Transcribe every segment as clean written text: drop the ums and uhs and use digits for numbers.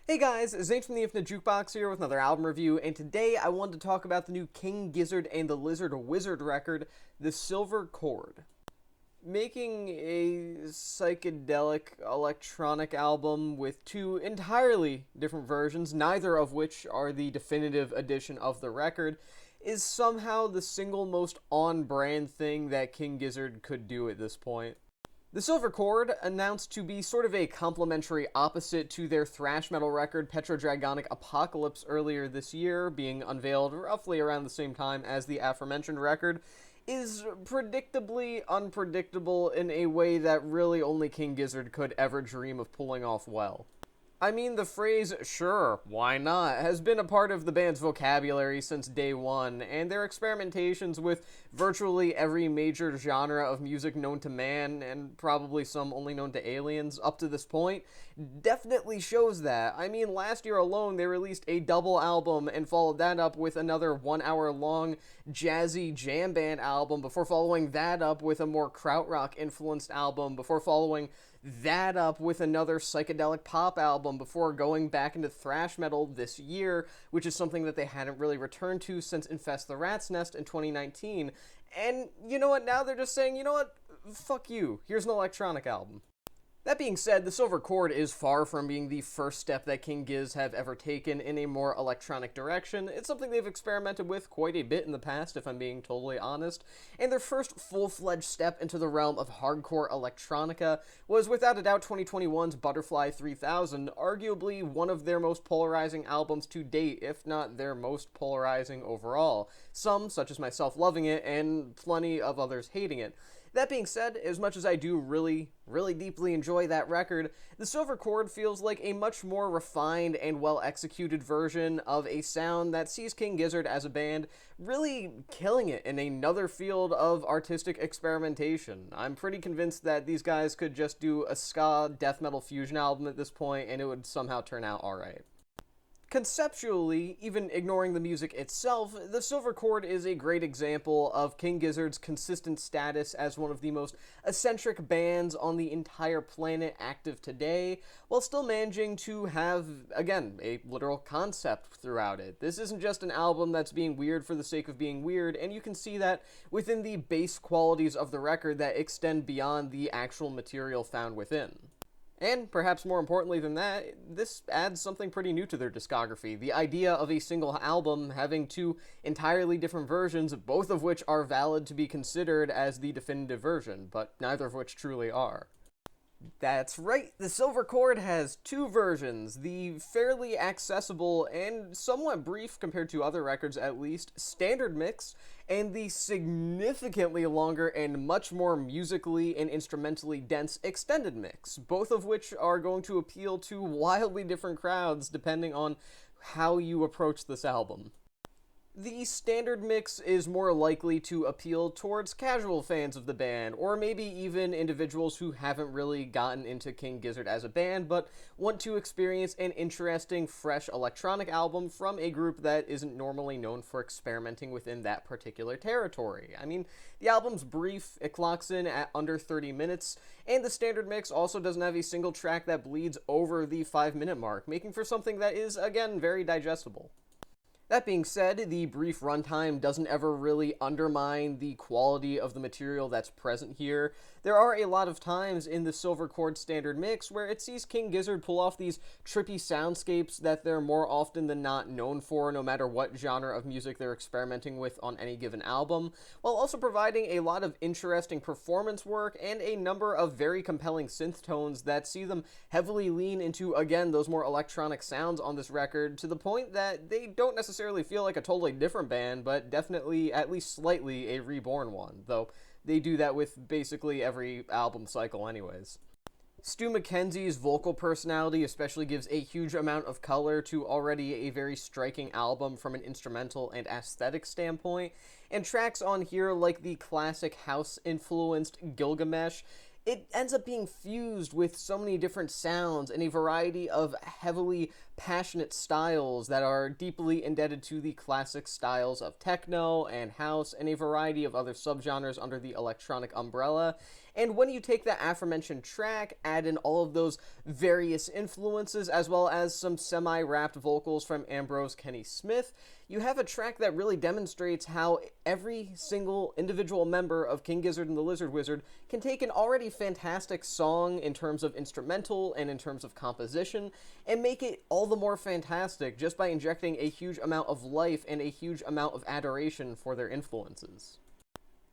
Hey guys, Zane from the Infinite Jukebox here with another album review, and today I wanted to talk about the new King Gizzard and the Lizard Wizard record, The Silver Chord. Making a psychedelic electronic album with two entirely different versions, neither of which are the definitive edition of the record, is somehow the single most on-brand thing that King Gizzard could do at this point. The Silver Chord, announced to be sort of a complementary opposite to their thrash metal record Petrodragonic Apocalypse earlier this year, being unveiled roughly around the same time as the aforementioned record, is predictably unpredictable in a way that really only King Gizzard could ever dream of pulling off well. I mean, the phrase, sure, why not, has been a part of the band's vocabulary since day one, and their experimentations with virtually every major genre of music known to man, and probably some only known to aliens, up to this point, definitely shows that. I mean, last year alone, they released a double album and followed that up with another 1 hour long jazzy jam band album, before following that up with a more krautrock influenced album, before following that up with another psychedelic pop album before going back into thrash metal this year, which is something that they hadn't really returned to since Infest the Rat's Nest in 2019. And you know what, now they're just saying, you know what, fuck you, here's an electronic album. That being said, the Silver Chord is far from being the first step that King Giz have ever taken in a more electronic direction. It's something they've experimented with quite a bit in the past, if I'm being totally honest, and their first full-fledged step into the realm of hardcore electronica was without a doubt 2021's Butterfly 3000, arguably one of their most polarizing albums to date, if not their most polarizing overall. Some, such as myself, loving it, and plenty of others hating it. That being said, as much as I do really deeply enjoy that record, the Silver Chord feels like a much more refined and well-executed version of a sound that sees King Gizzard as a band really killing it in another field of artistic experimentation. I'm pretty convinced that these guys could just do a ska death metal fusion album at this point and it would somehow turn out alright. Conceptually, even ignoring the music itself, the Silver Chord is a great example of King Gizzard's consistent status as one of the most eccentric bands on the entire planet active today, while still managing to have, again, a literal concept throughout it. This isn't just an album that's being weird for the sake of being weird, and you can see that within the base qualities of the record that extend beyond the actual material found within. And, perhaps more importantly than that, this adds something pretty new to their discography. The idea of a single album having two entirely different versions, both of which are valid to be considered as the definitive version, but neither of which truly are. That's right, the Silver Chord has two versions, the fairly accessible and somewhat brief compared to other records at least, standard mix, and the significantly longer and much more musically and instrumentally dense extended mix, both of which are going to appeal to wildly different crowds depending on how you approach this album. The standard mix is more likely to appeal towards casual fans of the band, or maybe even individuals who haven't really gotten into King Gizzard as a band, but want to experience an interesting, fresh electronic album from a group that isn't normally known for experimenting within that particular territory. I mean, the album's brief, it clocks in at under 30 minutes, and the standard mix also doesn't have a single track that bleeds over the 5-minute mark, making for something that is, again, very digestible. That being said, the brief runtime doesn't ever really undermine the quality of the material that's present here. There are a lot of times in the Silver Chord standard mix where it sees King Gizzard pull off these trippy soundscapes that they're more often than not known for, no matter what genre of music they're experimenting with on any given album, while also providing a lot of interesting performance work and a number of very compelling synth tones that see them heavily lean into, again, those more electronic sounds on this record, to the point that they don't necessarily feel like a totally different band, but definitely, at least slightly, a reborn one, though they do that with basically every album cycle anyways. Stu McKenzie's vocal personality especially gives a huge amount of color to already a very striking album from an instrumental and aesthetic standpoint, and tracks on here like the classic house-influenced Gilgamesh, it ends up being fused with so many different sounds and a variety of heavily passionate styles that are deeply indebted to the classic styles of techno and house and a variety of other subgenres under the electronic umbrella. And when you take that aforementioned track, add in all of those various influences, as well as some semi-rapped vocals from Ambrose Kenny Smith, you have a track that really demonstrates how every single individual member of King Gizzard and the Lizard Wizard can take an already fantastic song in terms of instrumental and in terms of composition and make it all the more fantastic just by injecting a huge amount of life and a huge amount of adoration for their influences.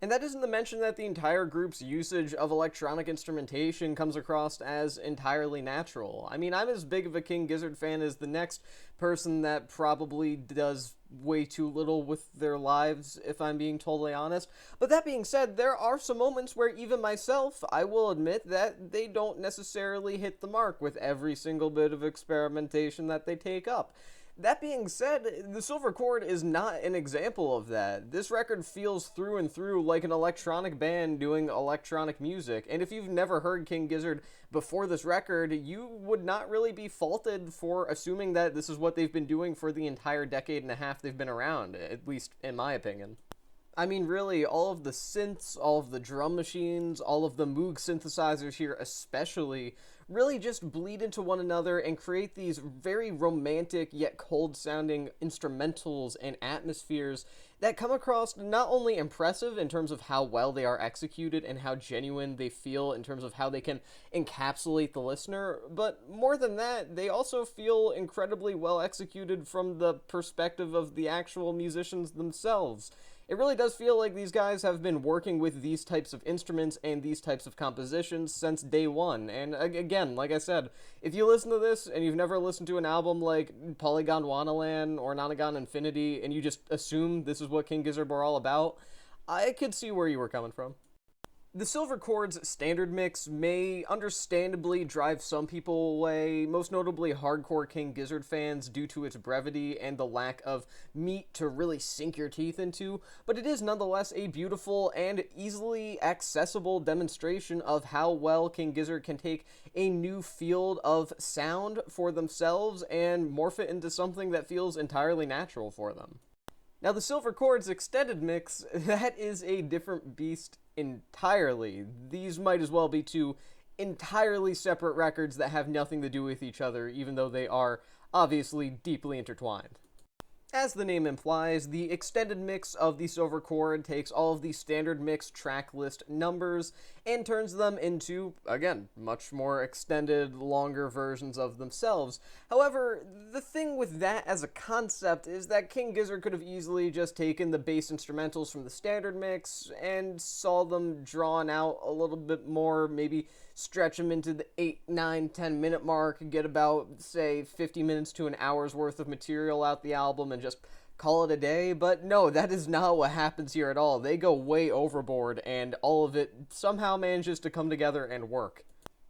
And that isn't to mention that the entire group's usage of electronic instrumentation comes across as entirely natural. I mean, I'm as big of a King Gizzard fan as the next person that probably does way too little with their lives, if I'm being totally honest. But that being said, there are some moments where even myself, I will admit that they don't necessarily hit the mark with every single bit of experimentation that they take up. That being said, the Silver Chord is not an example of that. This record feels through and through like an electronic band doing electronic music, and if you've never heard King Gizzard before this record, you would not really be faulted for assuming that this is what they've been doing for the entire decade and a half they've been around, at least in my opinion. I mean, really, all of the synths, all of the drum machines, all of the Moog synthesizers here especially, really just bleed into one another and create these very romantic yet cold-sounding instrumentals and atmospheres that come across not only impressive in terms of how well they are executed and how genuine they feel in terms of how they can encapsulate the listener, but more than that, they also feel incredibly well executed from the perspective of the actual musicians themselves. It really does feel like these guys have been working with these types of instruments and these types of compositions since day one. And again, like I said, if you listen to this and you've never listened to an album like Polygon Wonderland or Nonagon Infinity and you just assume this is what King Gizzard were all about, I could see where you were coming from. The Silver Chord's standard mix may understandably drive some people away, most notably hardcore King Gizzard fans due to its brevity and the lack of meat to really sink your teeth into, but it is nonetheless a beautiful and easily accessible demonstration of how well King Gizzard can take a new field of sound for themselves and morph it into something that feels entirely natural for them. Now, the Silver Chord's extended mix, that is a different beast entirely. These might as well be two entirely separate records that have nothing to do with each other, even though they are obviously deeply intertwined. As the name implies, the extended mix of the Silver Chord takes all of the standard mix track list numbers and turns them into, again, much more extended, longer versions of themselves. However, the thing with that as a concept is that King Gizzard could have easily just taken the bass instrumentals from the standard mix and saw them drawn out a little bit more, maybe stretch them into the 8, 9, 10 minute mark, get about, say, 50 minutes to an hour's worth of material out the album and just call it a day. But no, that is not what happens here at all. They go way overboard and all of it somehow manages to come together and work.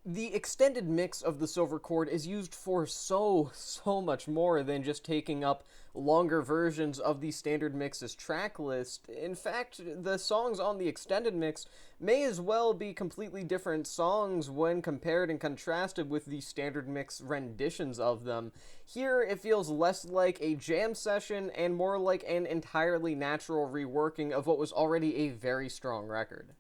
The extended mix of the Silver Chord is used for so much more than just taking up longer versions of the standard mix's track list. In fact, the songs on the extended mix may as well be completely different songs when compared and contrasted with the standard mix renditions of them. Here, it feels less like a jam session and more like an entirely natural reworking of what was already a very strong record.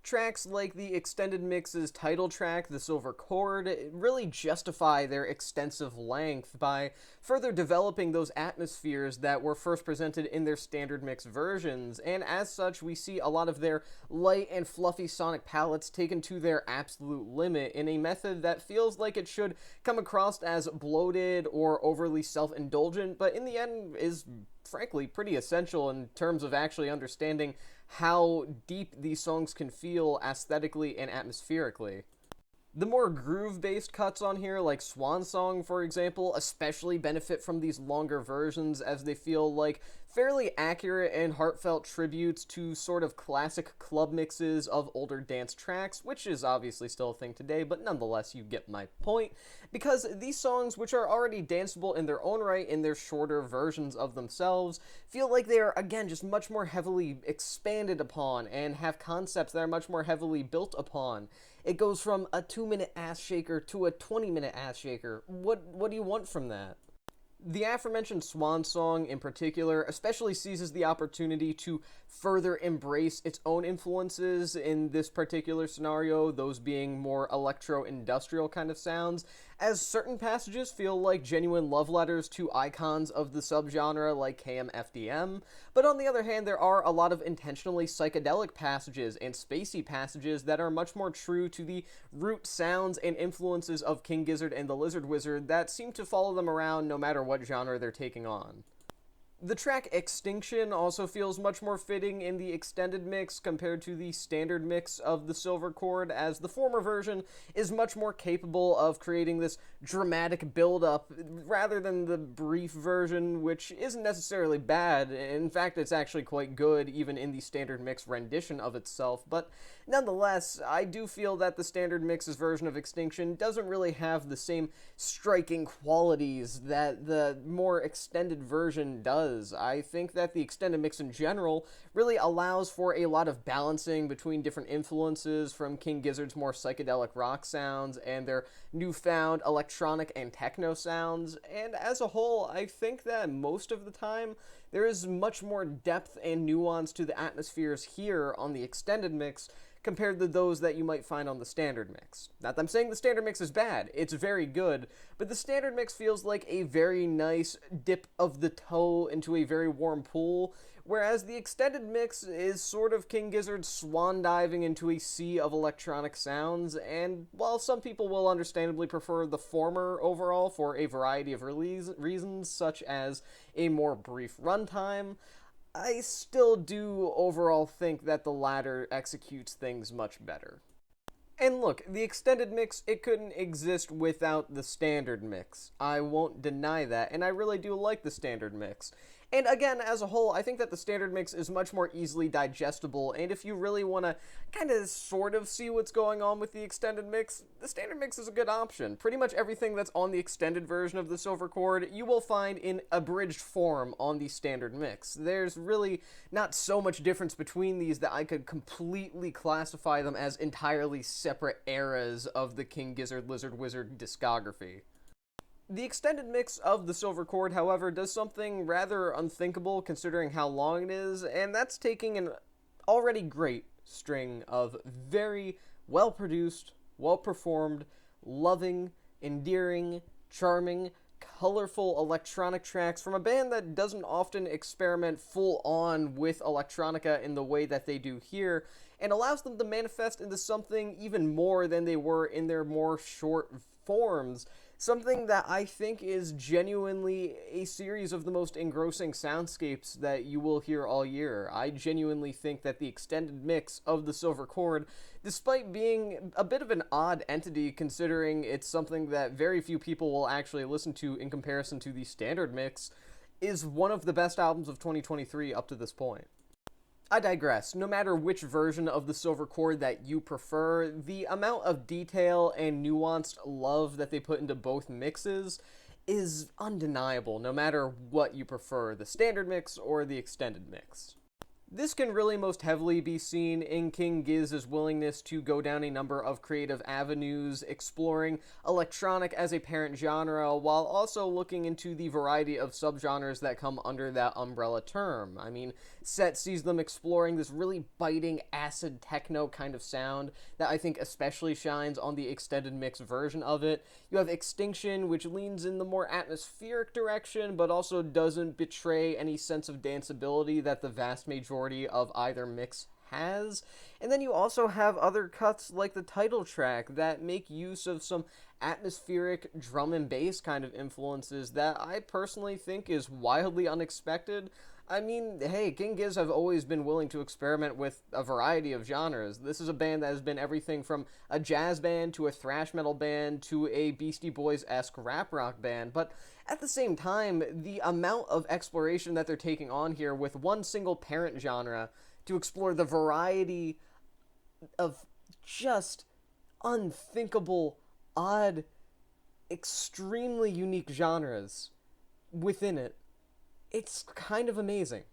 Tracks like the extended mix's title track, The Silver Chord, really justify their extensive length by further developing those atmospheres that were first presented in their standard mix versions, and as such we see a lot of their light and fluffy sonic palettes taken to their absolute limit in a method that feels like it should come across as bloated or overly self-indulgent, but in the end is frankly pretty essential in terms of actually understanding how deep these songs can feel aesthetically and atmospherically. The more groove-based cuts on here, like Swan Song, for example, especially benefit from these longer versions as they feel like fairly accurate and heartfelt tributes to sort of classic club mixes of older dance tracks, which is obviously still a thing today, but nonetheless, you get my point. Because these songs, which are already danceable in their own right in their shorter versions of themselves, feel like they are, again, just much more heavily expanded upon and have concepts that are much more heavily built upon. It goes from a 2-minute ass shaker to a 20-minute ass shaker. What do you want from that? The aforementioned Swan Song in particular especially seizes the opportunity to further embrace its own influences in this particular scenario, those being more electro-industrial kind of sounds, as certain passages feel like genuine love letters to icons of the subgenre like KMFDM, but on the other hand there are a lot of intentionally psychedelic passages and spacey passages that are much more true to the root sounds and influences of King Gizzard and the Lizard Wizard that seem to follow them around no matter what genre they're taking on. The track Extinction also feels much more fitting in the extended mix compared to the standard mix of the Silver Chord, as the former version is much more capable of creating this dramatic build-up rather than the brief version, which isn't necessarily bad. In fact, it's actually quite good even in the standard mix rendition of itself, but nonetheless, I do feel that the standard mix's version of Extinction doesn't really have the same striking qualities that the more extended version does. I think that the extended mix in general really allows for a lot of balancing between different influences from King Gizzard's more psychedelic rock sounds and their newfound electronic and techno sounds, and as a whole, I think that most of the time there is much more depth and nuance to the atmospheres here on the extended mix compared to those that you might find on the standard mix. Not that I'm saying the standard mix is bad, it's very good, but the standard mix feels like a very nice dip of the toe into a very warm pool, whereas the extended mix is sort of King Gizzard swan diving into a sea of electronic sounds, and while some people will understandably prefer the former overall for a variety of reasons, such as a more brief runtime, I still do overall think that the latter executes things much better. And look, the extended mix, it couldn't exist without the standard mix. I won't deny that, and I really do like the standard mix. And again, as a whole, I think that the standard mix is much more easily digestible, and if you really want to kind of sort of see what's going on with the extended mix, the standard mix is a good option. Pretty much everything that's on the extended version of the Silver Chord, you will find in abridged form on the standard mix. There's really not so much difference between these that I could completely classify them as entirely separate eras of the King Gizzard Lizard Wizard discography. The extended mix of the Silver Chord, however, does something rather unthinkable considering how long it is, and that's taking an already great string of very well-produced, well-performed, loving, endearing, charming, colorful electronic tracks from a band that doesn't often experiment full-on with electronica in the way that they do here, and allows them to manifest into something even more than they were in their more short forms. Something that I think is genuinely a series of the most engrossing soundscapes that you will hear all year. I genuinely think that the extended mix of the Silver Chord, despite being a bit of an odd entity considering it's something that very few people will actually listen to in comparison to the standard mix, is one of the best albums of 2023 up to this point. I digress. No matter which version of the Silver Chord that you prefer, the amount of detail and nuanced love that they put into both mixes is undeniable, no matter what you prefer, the standard mix or the extended mix. This can really most heavily be seen in King Giz's willingness to go down a number of creative avenues, exploring electronic as a parent genre, while also looking into the variety of subgenres that come under that umbrella term. I mean, Set sees them exploring this really biting acid techno kind of sound that I think especially shines on the extended mix version of it. You have Extinction, which leans in the more atmospheric direction, but also doesn't betray any sense of danceability that the vast majority of either mix has. And then you also have other cuts like the title track that make use of some atmospheric drum and bass kind of influences that I personally think is wildly unexpected. I mean, hey, King Giz have always been willing to experiment with a variety of genres. This is a band that has been everything from a jazz band to a thrash metal band to a Beastie Boys-esque rap rock band, but at the same time, the amount of exploration that they're taking on here with one single parent genre to explore the variety of just unthinkable, odd, extremely unique genres within it, it's kind of amazing.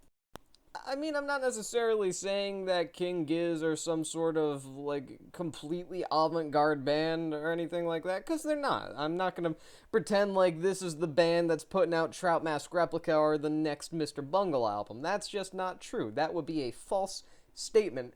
I mean, I'm not necessarily saying that King Giz are some sort of, like, completely avant-garde band or anything like that, because they're not. I'm not gonna pretend like this is the band that's putting out Trout Mask Replica or the next Mr. Bungle album. That's just not true. That would be a false statement.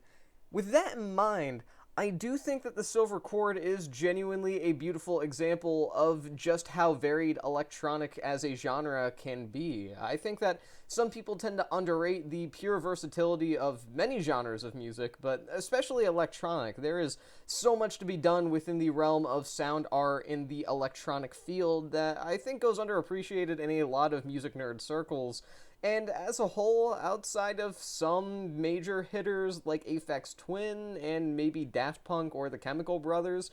With that in mind, I do think that the Silver Chord is genuinely a beautiful example of just how varied electronic as a genre can be. I think that some people tend to underrate the pure versatility of many genres of music, but especially electronic. There is so much to be done within the realm of sound art in the electronic field that I think goes underappreciated in a lot of music nerd circles. And as a whole, outside of some major hitters like Aphex Twin and maybe Daft Punk or the Chemical Brothers,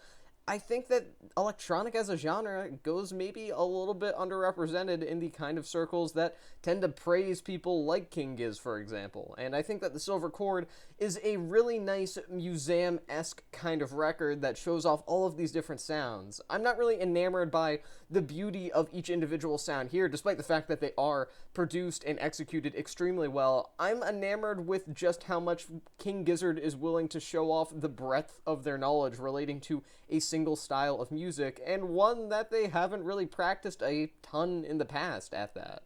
I think that electronic as a genre goes maybe a little bit underrepresented in the kind of circles that tend to praise people like King Giz, for example. And I think that the Silver Chord is a really nice museum-esque kind of record that shows off all of these different sounds. I'm not really enamored by the beauty of each individual sound here, despite the fact that they are produced and executed extremely well. I'm enamored with just how much King Gizzard is willing to show off the breadth of their knowledge relating to a single style of music, and one that they haven't really practiced a ton in the past at that.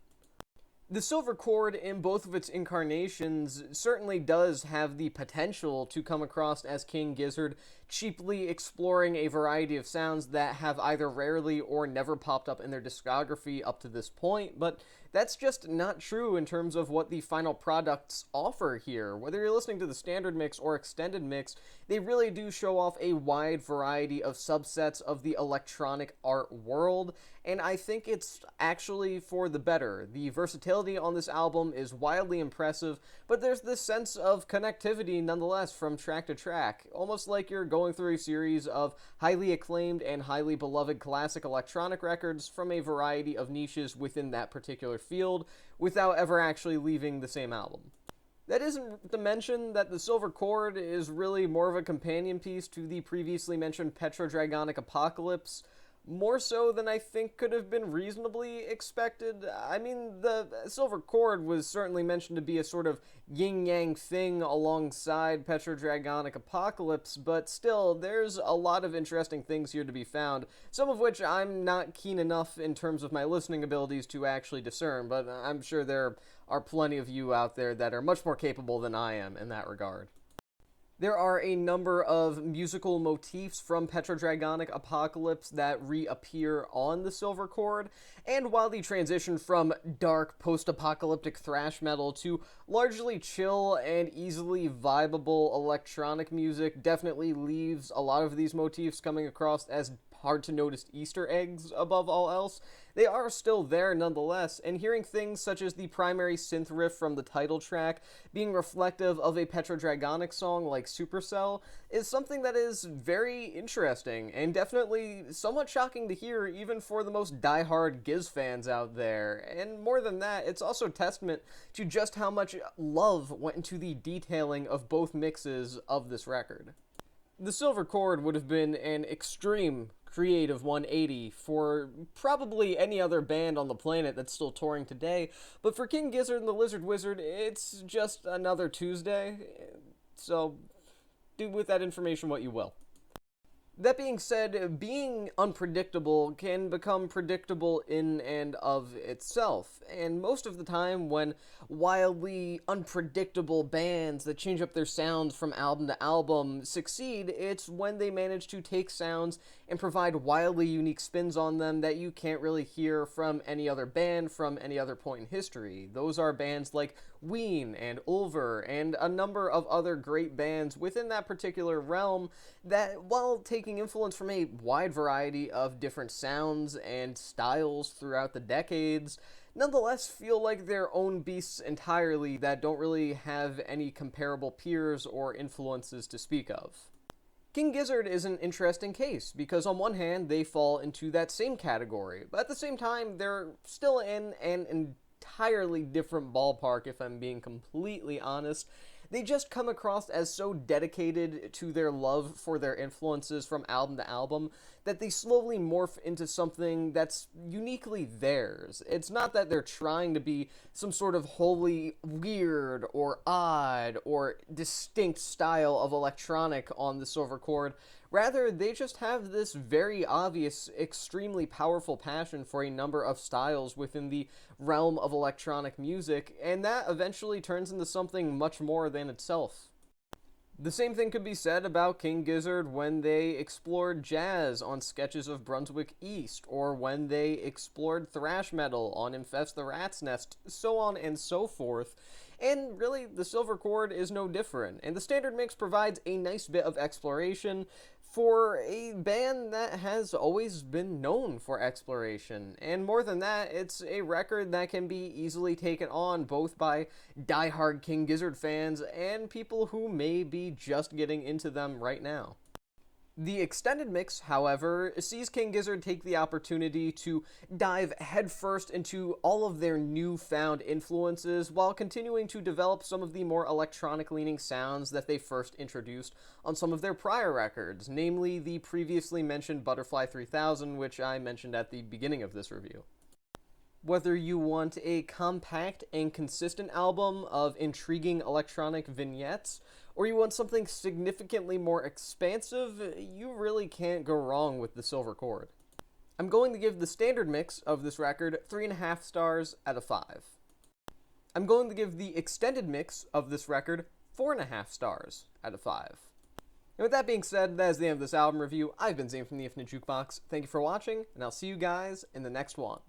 The Silver Chord, in both of its incarnations, certainly does have the potential to come across as King Gizzard, cheaply exploring a variety of sounds that have either rarely or never popped up in their discography up to this point, but that's just not true in terms of what the final products offer here. Whether you're listening to the standard mix or extended mix, they really do show off a wide variety of subsets of the electronic art world, and I think it's actually for the better. The versatility on this album is wildly impressive, but there's this sense of connectivity nonetheless from track to track, almost like you're going through a series of highly acclaimed and highly beloved classic electronic records from a variety of niches within that particular field, without ever actually leaving the same album. That isn't to mention that the Silver Chord is really more of a companion piece to the previously mentioned Petrodragonic Apocalypse, more so than I think could have been reasonably expected. I mean, the Silver Chord was certainly mentioned to be a sort of yin-yang thing alongside Petrodragonic Apocalypse, but still, there's a lot of interesting things here to be found, some of which I'm not keen enough in terms of my listening abilities to actually discern, but I'm sure there are plenty of you out there that are much more capable than I am in that regard. There are a number of musical motifs from Petrodragonic Apocalypse that reappear on the Silver Chord, and while the transition from dark post-apocalyptic thrash metal to largely chill and easily vibable electronic music definitely leaves a lot of these motifs coming across as hard-to-notice Easter eggs above all else, they are still there nonetheless, and hearing things such as the primary synth riff from the title track being reflective of a Petrodragonic song like Supercell is something that is very interesting, and definitely somewhat shocking to hear even for the most diehard Giz fans out there. And more than that, it's also testament to just how much love went into the detailing of both mixes of this record. The Silver Chord would have been an extreme creative 180 for probably any other band on the planet that's still touring today, but for King Gizzard and the Lizard Wizard, it's just another Tuesday, so do with that information what you will. That being said, being unpredictable can become predictable in and of itself, and most of the time when wildly unpredictable bands that change up their sounds from album to album succeed, it's when they manage to take sounds and provide wildly unique spins on them that you can't really hear from any other band from any other point in history. Those are bands like Ween and Ulver and a number of other great bands within that particular realm that, while taking influence from a wide variety of different sounds and styles throughout the decades, nonetheless feel like their own beasts entirely that don't really have any comparable peers or influences to speak of. King Gizzard is an interesting case, because on one hand, they fall into that same category, but at the same time, they're still in an entirely different ballpark, if I'm being completely honest. they just come across as so dedicated to their love for their influences from album to album that they slowly morph into something that's uniquely theirs. It's not that they're trying to be some sort of wholly weird or odd or distinct style of electronic on the silver chord. Rather, they just have this very obvious, extremely powerful passion for a number of styles within the realm of electronic music, and that eventually turns into something much more than itself. The same thing could be said about King Gizzard when they explored jazz on Sketches of Brunswick East, or when they explored thrash metal on Infest the Rat's Nest, so on and so forth. And really, the silver chord is no different, and the standard mix provides a nice bit of exploration for a band that has always been known for exploration. And more than that, it's a record that can be easily taken on both by diehard King Gizzard fans and people who may be just getting into them right now. The extended mix, however, sees King Gizzard take the opportunity to dive headfirst into all of their newfound influences while continuing to develop some of the more electronic-leaning sounds that they first introduced on some of their prior records, namely the previously mentioned Butterfly 3000, which I mentioned at the beginning of this review. Whether you want a compact and consistent album of intriguing electronic vignettes, or you want something significantly more expansive, you really can't go wrong with the silver chord. I'm going to give the standard mix of this record 3.5 stars out of 5. I'm going to give the extended mix of this record 4.5 stars out of 5. And with that being said, that is the end of this album review. I've been Zane from the Infinite Jukebox. Thank you for watching, and I'll see you guys in the next one.